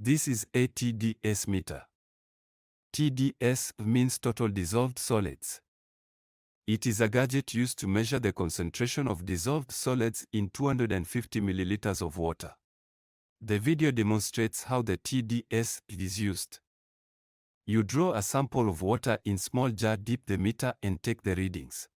This is a TDS meter. TDS means total dissolved solids. It is a gadget used to measure the concentration of dissolved solids in 250 milliliters of water. The video demonstrates how the TDS is used. You draw a sample of water in small jar, dip the meter and take the readings.